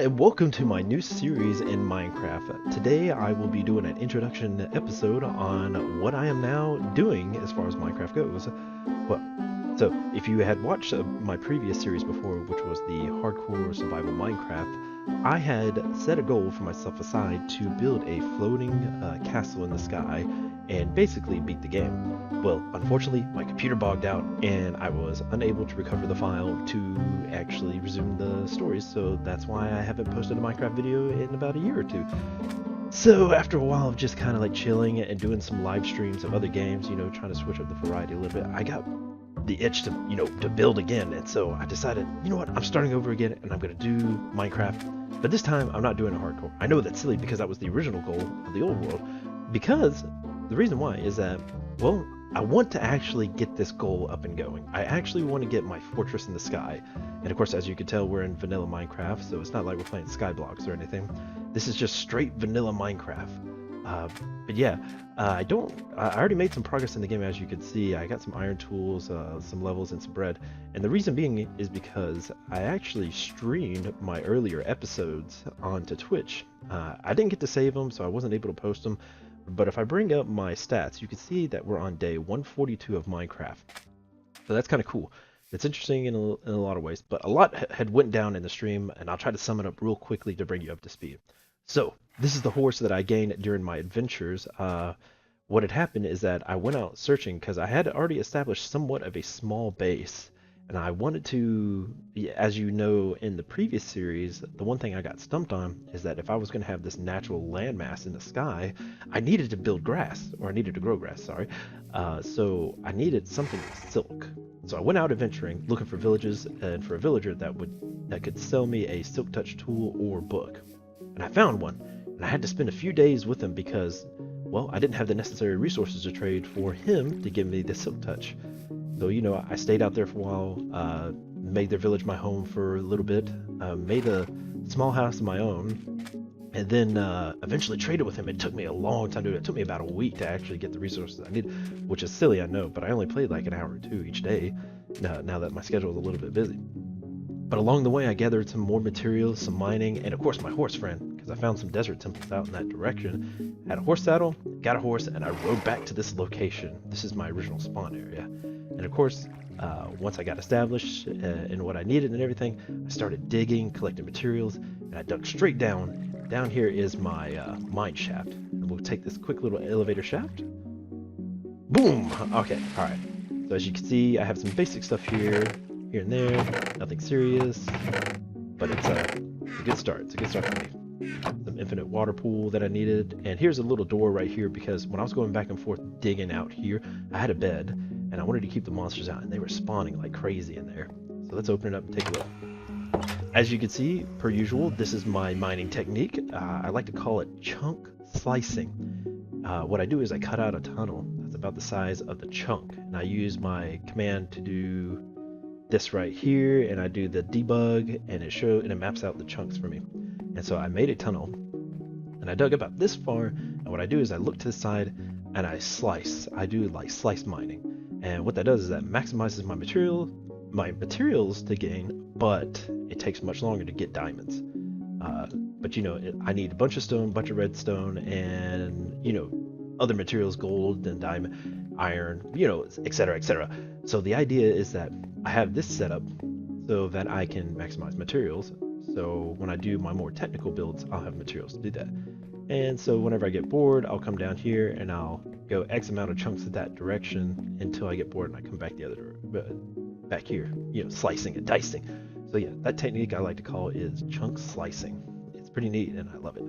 and welcome to my new series in Minecraft. Today I will be doing an introduction episode on what I am now doing as far as Minecraft goes. So if you had watched my previous series before, which was the Hardcore Survival Minecraft, I had set a goal for myself aside to build a floating castle in the sky and basically beat the game. Well, unfortunately, my computer bogged out and I was unable to recover the file to actually resume the stories, so that's why I haven't posted a Minecraft video in about a year or two. So after a while of just kind of like chilling and doing some live streams of other games, trying to switch up the variety a little bit, I got the itch to, to build again. And so I decided, I'm starting over again and I'm going to do Minecraft. But this time I'm not doing a hardcore. I know that's silly because that was the original goal of the old world. Because the reason why is that, well, I want to actually get this goal up and going. I actually want to get my fortress in the sky. And of course, as you can tell, we're in vanilla Minecraft, so it's not like we're playing Skyblocks or anything. This is just straight vanilla Minecraft. But yeah, I already made some progress in the game, as you can see. I got some iron tools, some levels, and some bread. And the reason being is because I actually streamed my earlier episodes onto Twitch. I didn't get to save them, so I wasn't able to post them. But if I bring up my stats, you can see that we're on day 142 of Minecraft. So that's kind of cool. It's interesting in a lot of ways, but a lot had went down in the stream, and I'll try to sum it up real quickly to bring you up to speed. So this is the horse that I gained during my adventures. What had happened is that I went out searching because I had already established somewhat of a small base. And I wanted to, as you know, in the previous series, the one thing I got stumped on is that if I was going to have this natural landmass in the sky, I needed to build grass, or I needed to grow grass, sorry. So I needed something with silk. So I went out adventuring, looking for villages, and for a villager that could sell me a silk touch tool or book. And I found one, and I had to spend a few days with him because, well, I didn't have the necessary resources to trade for him to give me the silk touch. So, I stayed out there for a while, made their village my home for a little bit, made a small house of my own, and then eventually traded with him. It took me a long time to do it. It took me about a week to actually get the resources I needed, which is silly, I know, but I only played like an hour or two each day, now that my schedule is a little bit busy. But along the way, I gathered some more materials, some mining, and of course my horse friend, because I found some desert temples out in that direction. Had a horse saddle, got a horse, and I rode back to this location. This is my original spawn area. And of course, once I got established in what I needed and everything, I started digging, collecting materials, and I dug straight down. Down here is my mine shaft. And we'll take this quick little elevator shaft. Boom! Okay, alright. So as you can see, I have some basic stuff here and there. Nothing serious. But it's a good start. It's a good start for me. Some infinite water pool that I needed. And here's a little door right here because when I was going back and forth digging out here, I had a bed. And I wanted to keep the monsters out, and they were spawning like crazy in there. So let's open it up and take a look. As you can see, per usual, this is my mining technique. I like to call it chunk slicing. What I do is I cut out a tunnel that's about the size of the chunk, and I use my command to do this right here, and I do the debug, and it maps out the chunks for me. And so I made a tunnel, and I dug about this far, and what I do is I look to the side, and I slice. I do like slice mining. And what that does is that maximizes my materials to gain, but it takes much longer to get diamonds. But I need a bunch of stone, bunch of redstone, and other materials, gold and diamond, iron, etc., etc. So the idea is that I have this set up so that I can maximize materials. So when I do my more technical builds, I'll have materials to do that. And so whenever I get bored, I'll come down here and I'll go X amount of chunks in that direction until I get bored and I come back the other back here, slicing and dicing. So yeah, that technique I like to call is chunk slicing. It's pretty neat and I love it.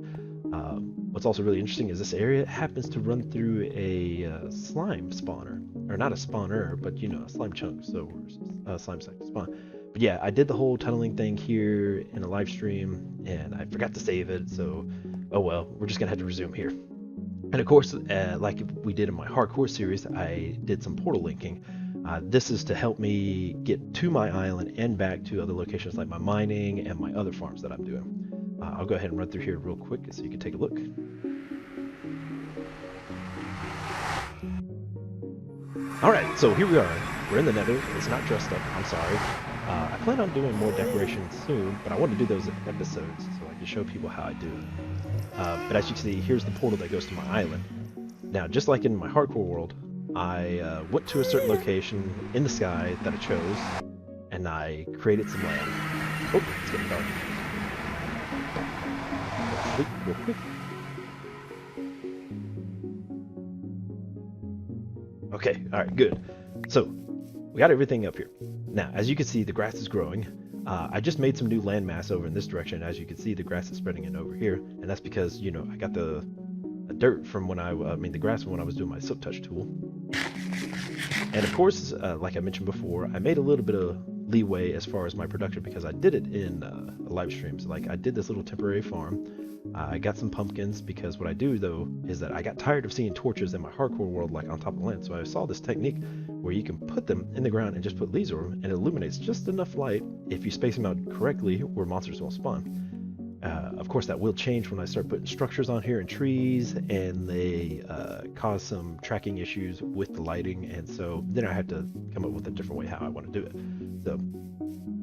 What's also really interesting is this area happens to run through a slime spawner, or not a spawner, but a slime chunk, so slime sack to spawn. But yeah, I did the whole tunneling thing here in a live stream and I forgot to save it, so oh well, we're just gonna have to resume here. And of course, like we did in my hardcore series, I did some portal linking. This is to help me get to my island and back to other locations like my mining and my other farms that I'm doing. I'll go ahead and run through here real quick so you can take a look. Alright, so here we are. We're in the nether. It's not dressed up. I'm sorry. I plan on doing more decorations soon, but I want to do those in episodes so I to show people how I do it. But as you can see, here's the portal that goes to my island. Now, just like in my hardcore world, I went to a certain location in the sky that I chose, and I created some land. Oh, it's getting dark. Real quick. Okay, alright, good. So, we got everything up here. Now, as you can see, the grass is growing. I just made some new landmass over in this direction. As you can see, the grass is spreading in over here, and that's because, you know, I got the dirt from when the grass from when I was doing my silk touch tool. And of course, like I mentioned before, I made a little bit of leeway as far as my production because I did it in live streams. Like I did this little temporary farm. I got some pumpkins because what I do though is that I got tired of seeing torches in my hardcore world like on top of the land. So I saw this technique where you can put them in the ground and just put leaves over them, and it illuminates just enough light if you space them out correctly where monsters won't spawn. Of course, that will change when I start putting structures on here and trees, and they cause some tracking issues with the lighting, and so then I have to come up with a different way how I want to do it. So,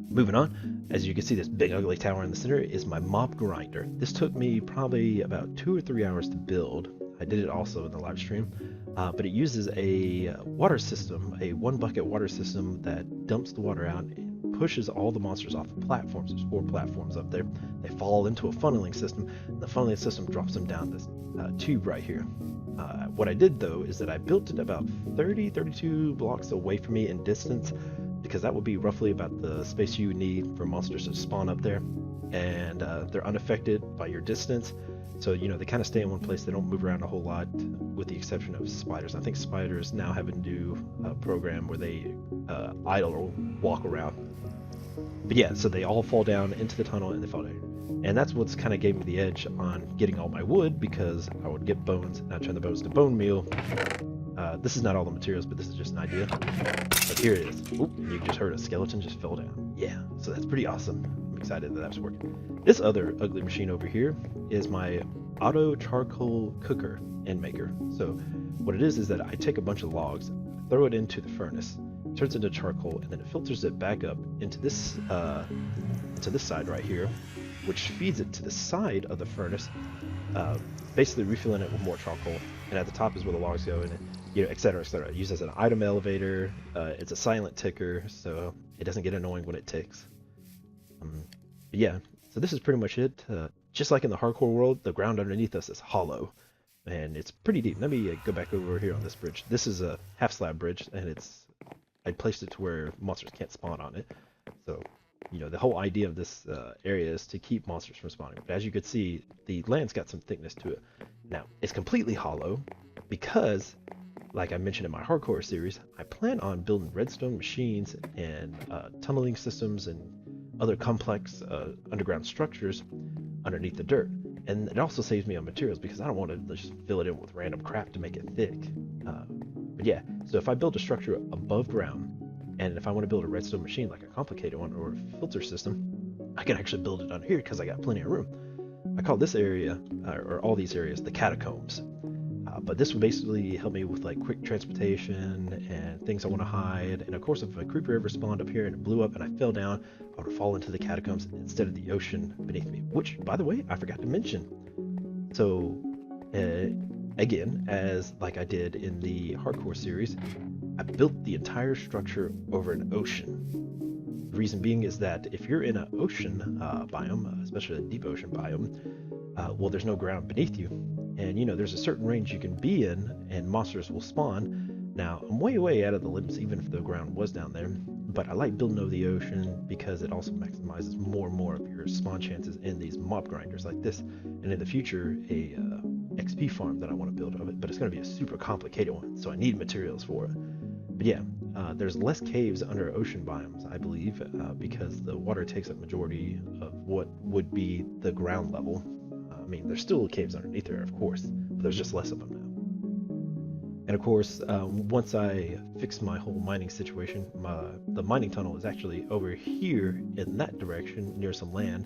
moving on, as you can see, this big ugly tower in the center is my mob grinder. This took me probably about 2 or 3 hours to build. I did it also in the live stream, but it uses a water system, a 1-bucket water system that dumps the water out and pushes all the monsters off the platforms. There's 4 platforms up there. They fall into a funneling system, and the funneling system drops them down this tube right here. What I did though is that I built it about 32 blocks away from me in distance, because that would be roughly about the space you need for monsters to spawn up there, and they're unaffected by your distance. So, you know, they kind of stay in one place. They don't move around a whole lot, with the exception of spiders. I think spiders now have a new program where they idle or walk around. But yeah, so they all fall down into the tunnel and they fall down. And that's what's kind of gave me the edge on getting all my wood, because I would get bones and I'd turn the bones to bone meal. This is not all the materials, but this is just an idea. But here it is. Oop, you just heard a skeleton just fell down. Yeah, so that's pretty awesome. I'm excited that that's working. This other ugly machine over here is my auto charcoal cooker and maker. So what it is that I take a bunch of logs, throw it into the furnace, turns into charcoal, and then it filters it back up into this side right here, which feeds it to the side of the furnace, basically refilling it with more charcoal. And at the top is where the logs go, and you know, et cetera, et cetera. It uses an item elevator. It's a silent ticker, so it doesn't get annoying when it ticks. But yeah, so this is pretty much it. Just like in the hardcore world, the ground underneath us is hollow, and it's pretty deep. Let me go back over here on this bridge. This is a half slab bridge, and I placed it to where monsters can't spawn on it. So, you know, the whole idea of this area is to keep monsters from spawning. But as you can see, the land's got some thickness to it. Now, it's completely hollow because, like I mentioned in my hardcore series, I plan on building redstone machines and tunneling systems and other complex underground structures underneath the dirt. And it also saves me on materials because I don't want to just fill it in with random crap to make it thick. But yeah, so if I build a structure above ground, and if I want to build a redstone machine, like a complicated one or a filter system, I can actually build it on here because I got plenty of room. I call this area, or all these areas, the catacombs. But this would basically help me with like quick transportation and things I want to hide. And of course, if a creeper ever spawned up here and it blew up and I fell down, I would fall into the catacombs instead of the ocean beneath me, which, by the way, I forgot to mention. So, again, as like I did in the hardcore series, I built the entire structure over an ocean. The reason being is that if you're in an ocean biome, especially a deep ocean biome, well, there's no ground beneath you. And, you know, there's a certain range you can be in, and monsters will spawn. Now, I'm way out of the limits, even if the ground was down there. But I like building over the ocean because it also maximizes more and more of your spawn chances in these mob grinders like this. And in the future, a XP farm that I want to build of it, but it's going to be a super complicated one, so I need materials for it. But yeah, there's less caves under ocean biomes, I believe, because the water takes up majority of what would be the ground level. I mean, there's still caves underneath there, of course, but there's just less of them now. And of course, once I fix my whole mining situation, the mining tunnel is actually over here in that direction near some land,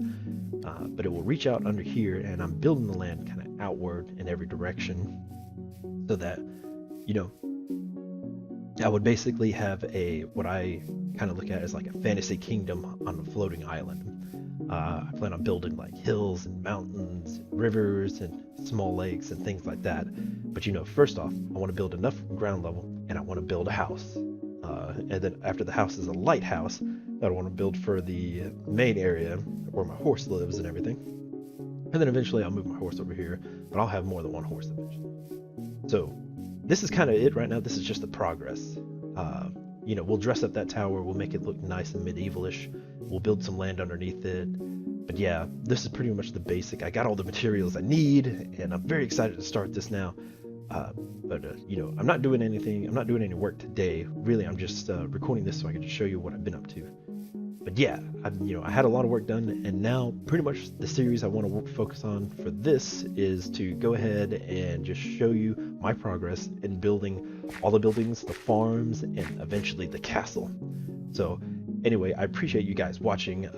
but it will reach out under here, and I'm building the land kind of outward in every direction so that, you know, I would basically have what I kind of look at as like a fantasy kingdom on a floating island. I plan on building like hills and mountains, and rivers and small lakes and things like that. But first off, I want to build enough ground level, and I want to build a house. And then after the house is a lighthouse that I want to build for the main area where my horse lives and everything. And then eventually I'll move my horse over here, but I'll have more than one horse eventually. So this is kind of it right now. This is just the progress. We'll dress up that tower. We'll make it look nice and medievalish. We'll build some land underneath it. But yeah, this is pretty much the basic. I got all the materials I need, and I'm very excited to start this now. I'm not doing anything. I'm not doing any work today. Really, I'm just recording this so I can just show you what I've been up to. But yeah, I had a lot of work done, and now pretty much the series I want to focus on for this is to go ahead and just show you my progress in building all the buildings, the farms, and eventually the castle. So anyway, I appreciate you guys watching.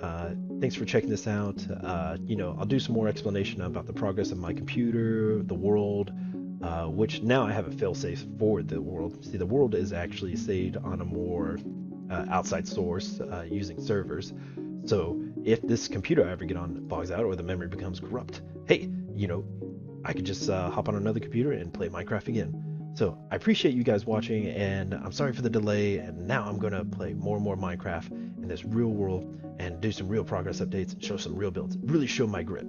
Thanks for checking this out. I'll do some more explanation about the progress of my computer, the world, which now I have a failsafe for the world. See, the world is actually saved on a more outside source using servers. So if this computer I ever get on bogs out or the memory becomes corrupt, hey, I could just hop on another computer and play Minecraft again. So I appreciate you guys watching, and I'm sorry for the delay, and now I'm going to play more and more Minecraft in this real world and do some real progress updates and show some real builds, really show my grip.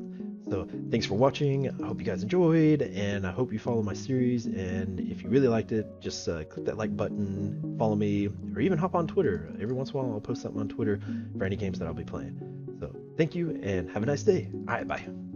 So thanks for watching. I hope you guys enjoyed, and I hope you follow my series. And if you really liked it, just click that like button, follow me, or even hop on Twitter. Every once in a while, I'll post something on Twitter for any games that I'll be playing. So thank you, and have a nice day. All right, bye.